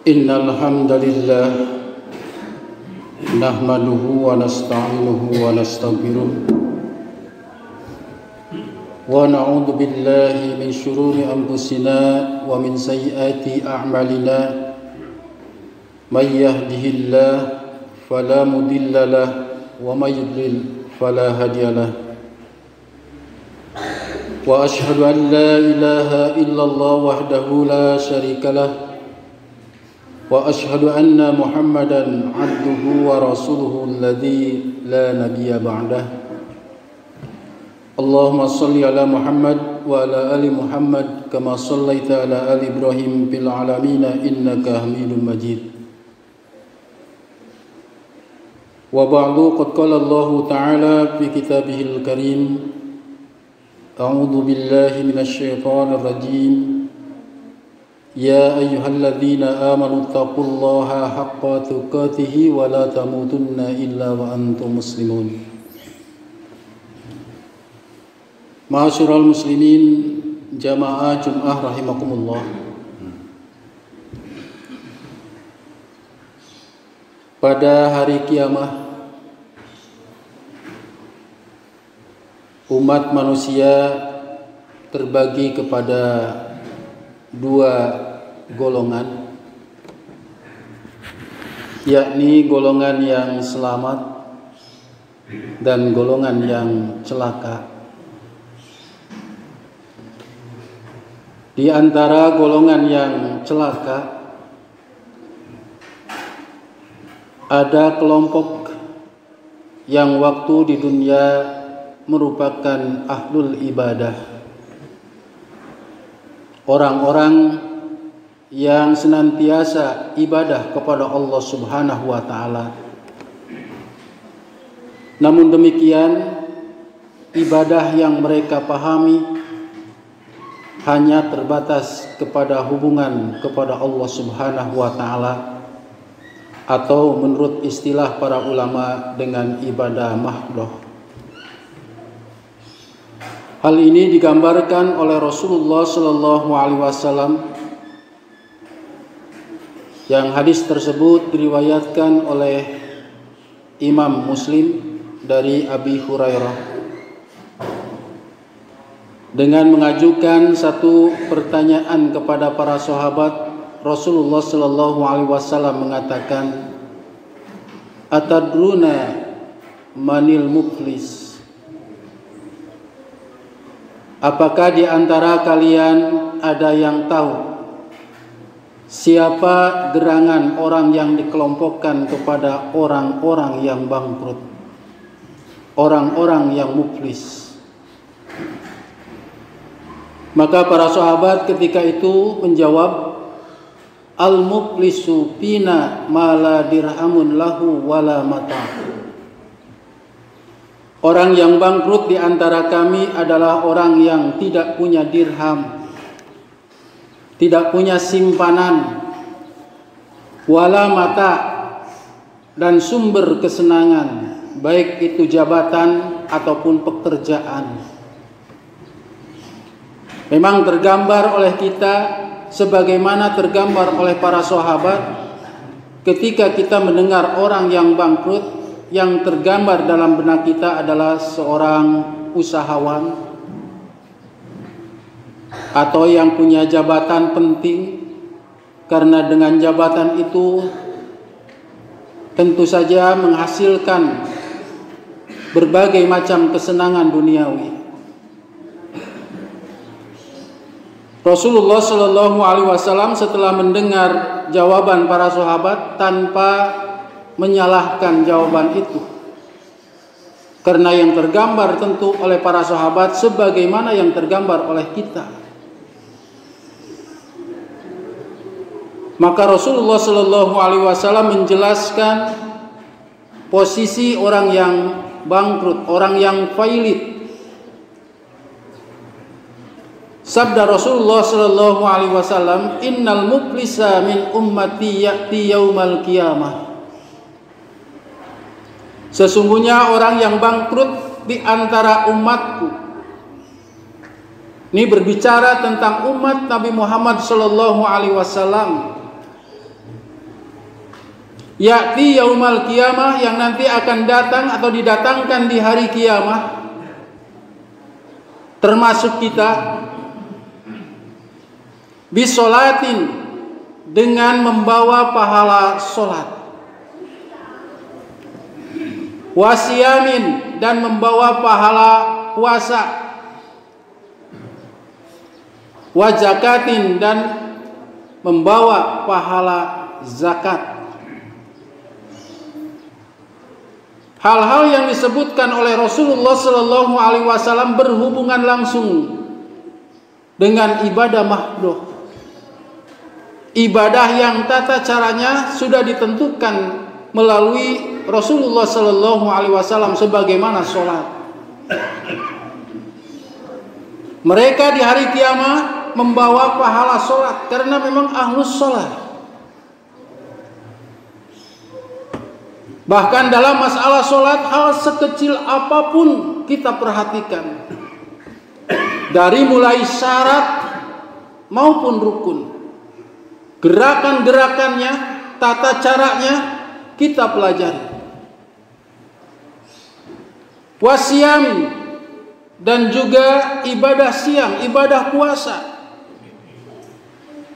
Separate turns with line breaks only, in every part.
Innal hamdalillah nahmaduhu wa nasta'inuhu wa nastaghfiruh wa na'udzu billahi min shururi anfusina wa min sayyiati a'malina may yahdihillahu fala mudilla lahu wa may yudlil fala hadiya lahu wa ashhadu an la ilaha illallah wahdahu la syarika lahu wa ashhadu anna Muhammadan abduhu wa rasuluhu alladzi la nabiyya ba'dah. Allahumma shalli ala Muhammad wa ala ali Muhammad kama shallaita ala ali Ibrahim fil alamin innaka Hamidum Majid. Wa ba'du, qad qala Allah ta'ala fi kitabihil karim, a'udzu billahi minasy syaithanir rajim. Ya ayyuhalladzina amanu taqullaha haqqa tuqatih wa la tamutunna illa wa antum muslimun. Ma'asyiral muslimin jamaah Jum'ah rahimakumullah. Pada hari kiamat umat manusia terbagi kepada dua golongan, yakni golongan yang selamat dan golongan yang celaka. Di antara golongan yang celaka ada kelompok yang waktu di dunia merupakan ahlul ibadah, orang-orang yang senantiasa ibadah kepada Allah Subhanahu wa ta'ala. Namun demikian, ibadah yang mereka pahami hanya terbatas kepada hubungan kepada Allah Subhanahu wa ta'ala, atau menurut istilah para ulama dengan ibadah mahdoh. Hal ini digambarkan oleh Rasulullah sallallahu alaihi wasallam, yang hadis tersebut diriwayatkan oleh Imam Muslim dari Abi Hurairah dengan mengajukan satu pertanyaan kepada para sahabat. Rasulullah sallallahu alaihi wasallam mengatakan, "Atadruna manil muflis?" Apakah di antara kalian ada yang tahu siapa gerangan orang yang dikelompokkan kepada orang-orang yang bangkrut, orang-orang yang muflis? Maka para sahabat ketika itu menjawab, "Al-muflisu fina ma la dirhamun lahu wala mata." Orang yang bangkrut di antara kami adalah orang yang tidak punya dirham, tidak punya simpanan, wala mata, dan sumber kesenangan, baik itu jabatan ataupun pekerjaan. Memang tergambar oleh kita sebagaimana tergambar oleh para sahabat ketika kita mendengar orang yang bangkrut. Yang tergambar dalam benak kita adalah seorang usahawan atau yang punya jabatan penting, karena dengan jabatan itu tentu saja menghasilkan berbagai macam kesenangan duniawi. Rasulullah Shallallahu Alaihi Wasallam setelah mendengar jawaban para sahabat tanpa menyalahkan jawaban itu, karena yang tergambar tentu oleh para sahabat sebagaimana yang tergambar oleh kita. Maka Rasulullah Shallallahu Alaihi Wasallam menjelaskan posisi orang yang bangkrut, orang yang failit. Sabda Rasulullah Shallallahu Alaihi Wasallam, "Innal muflisa min ummati ya'ti yaumal qiyamah." Sesungguhnya orang yang bangkrut di antara umatku. Ini berbicara tentang umat Nabi Muhammad sallallahu alaihi wasallam. Ya'ti yaumal qiyamah, yang nanti akan datang atau didatangkan di hari kiamah, termasuk kita, bisolatin, dengan membawa pahala solat, wasiyamin, dan membawa pahala puasa, wajakatin, dan membawa pahala zakat. Hal-hal yang disebutkan oleh Rasulullah Sallallahu Alaihi Wasallam berhubungan langsung dengan ibadah mahdoh, ibadah yang tata caranya sudah ditentukan melalui Rasulullah Sallallahu Alaihi Wasallam sebagaimana sholat. Mereka di hari kiamat membawa pahala sholat karena memang ahlus sholat. Bahkan dalam masalah sholat, hal sekecil apapun kita perhatikan, dari mulai syarat maupun rukun, gerakan-gerakannya, tata caranya kita pelajari. Wasiyam, dan juga ibadah siang, ibadah puasa.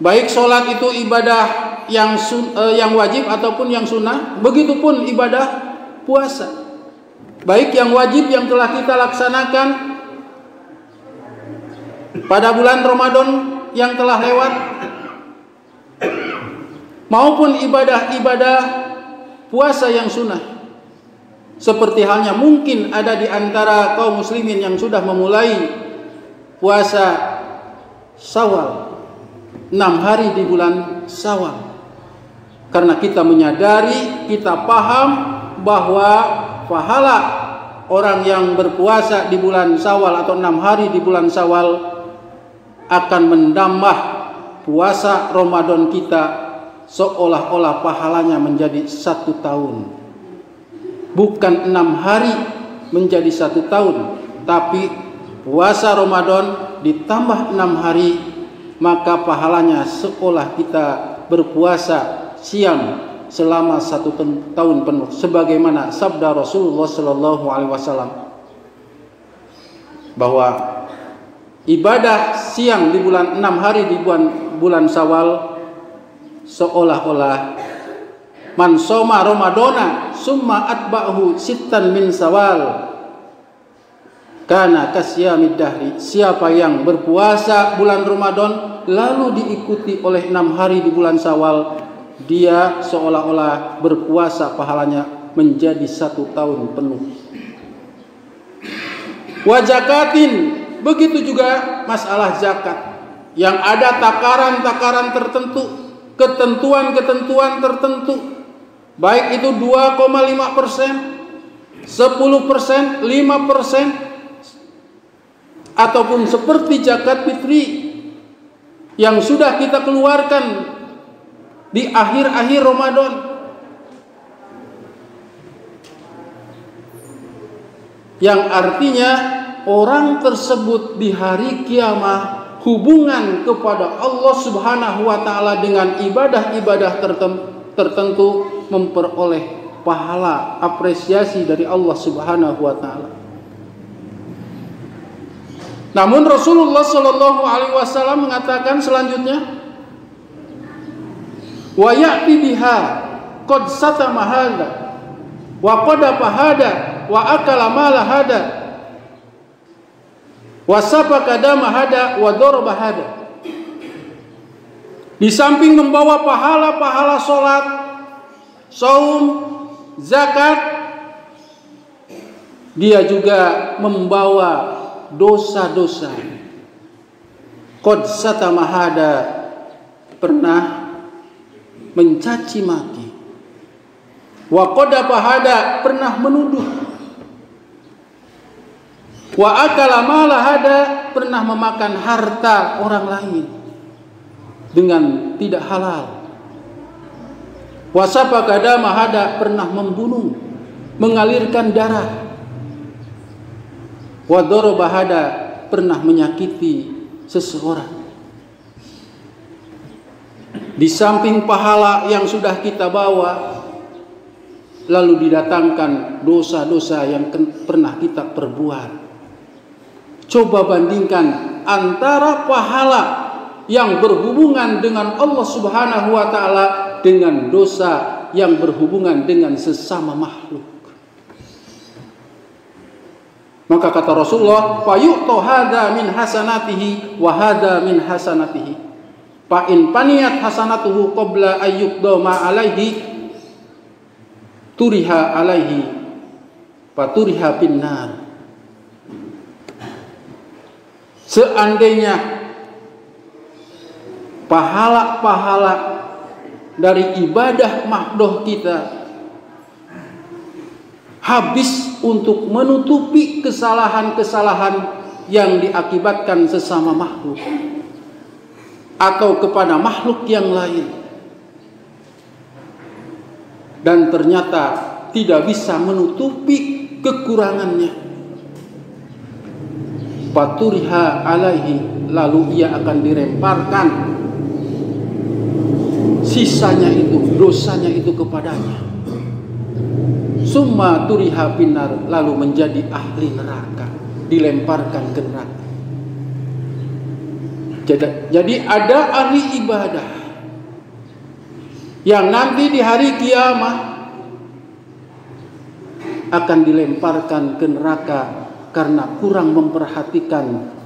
Baik sholat itu ibadah yang wajib ataupun yang sunnah, begitupun ibadah puasa, baik yang wajib yang telah kita laksanakan pada bulan Ramadan yang telah lewat, maupun ibadah-ibadah puasa yang sunnah. Seperti halnya mungkin ada di antara kaum muslimin yang sudah memulai puasa Syawal, 6 hari di bulan Syawal. Karena kita menyadari, kita paham bahwa pahala orang yang berpuasa di bulan Syawal atau 6 hari di bulan Syawal akan menambah puasa Ramadan kita seolah-olah pahalanya menjadi 1 tahun. Bukan 6 hari menjadi 1 tahun, tapi puasa Ramadan ditambah 6 hari, maka pahalanya seolah kita berpuasa siam selama 1 tahun penuh, sebagaimana sabda Rasulullah Sallallahu Alaihi Wasallam bahwa ibadah siang di bulan 6 hari di bulan Syawal seolah-olah man soma Ramadana summa atba'hu sittan min Syawal kana kasyamid dahri. Siapa yang berpuasa bulan Ramadan lalu diikuti oleh 6 hari di bulan Syawal, dia seolah-olah berpuasa pahalanya menjadi 1 tahun penuh. Wajakatin, begitu juga masalah zakat, yang ada takaran-takaran tertentu, ketentuan-ketentuan tertentu, baik itu 2,5%, 10%, 5%, ataupun seperti zakat fitri yang sudah kita keluarkan di akhir-akhir Ramadan, yang artinya orang tersebut di hari kiamat hubungan kepada Allah Subhanahu wa taala dengan ibadah-ibadah tertentu memperoleh pahala apresiasi dari Allah Subhanahu wa taala. Namun Rasulullah Shallallahu alaihi wasallam mengatakan selanjutnya, wa ya'ti biha qad satama hada wa qadafa hada wa akala mala hada wa sabaka dama hada wa daraba hada. Di samping membawa pahala-pahala salat, saum, zakat, dia juga membawa dosa-dosa. Qad satama hada, pernah mencaci maki. Wa qadafa hada, pernah menuduh. Wa akala mala hada, pernah memakan harta orang lain dengan tidak halal. Wa sabaka dama hada, pernah membunuh, mengalirkan darah. Wa daraba hada, pernah menyakiti seseorang. Di samping pahala yang sudah kita bawa, lalu didatangkan dosa-dosa yang pernah kita perbuat. Coba bandingkan antara pahala yang berhubungan dengan Allah Subhanahu wa taala dengan dosa yang berhubungan dengan sesama makhluk. Maka kata Rasulullah, "Fayu'ta hadza min hasanatihi wa hadza min hasanatihi. Fa in paniyat hasanatuhu qabla ayyuqdama alaihi turiha alaihi faturiha finnar." Seandainya pahala-pahala dari ibadah mahdoh kita habis untuk menutupi kesalahan-kesalahan yang diakibatkan sesama makhluk atau kepada makhluk yang lain, dan ternyata tidak bisa menutupi kekurangannya, faturiha alaihi, lalu ia akan dilemparkan sisanya itu, dosanya itu kepadanya. Summa turiha finnar, lalu menjadi ahli neraka, dilemparkan ke neraka. Jadi ada ahli ibadah yang nanti di hari kiamat akan dilemparkan ke neraka karena kurang memperhatikan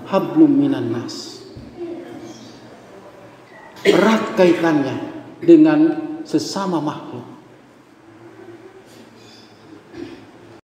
hablum minan nas. Erat kaitannya dengan sesama makhluk.